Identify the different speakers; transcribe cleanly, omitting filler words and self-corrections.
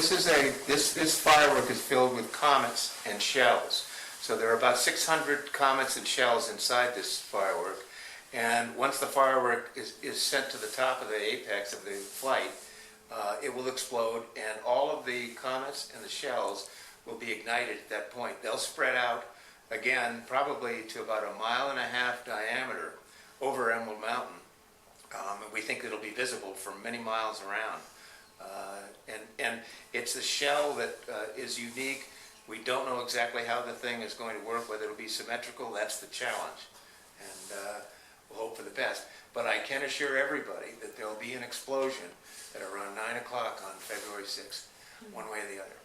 Speaker 1: this firework is filled with comets and shells. So there are about 600 comets and shells inside this firework. And once the firework is sent to the top of the apex of the flight, it will explode, and all of the comets and the shells will be ignited at that point. They'll spread out again, probably to about 1.5 miles diameter over Emerald Mountain. And we think it'll be visible for many miles around. And it's a shell that is unique. We don't know exactly how the thing is going to work, whether it'll be symmetrical. That's the challenge. And we'll hope for the best. But I can assure everybody that there'll be an explosion at around 9 o'clock on February 6th, one way or the other.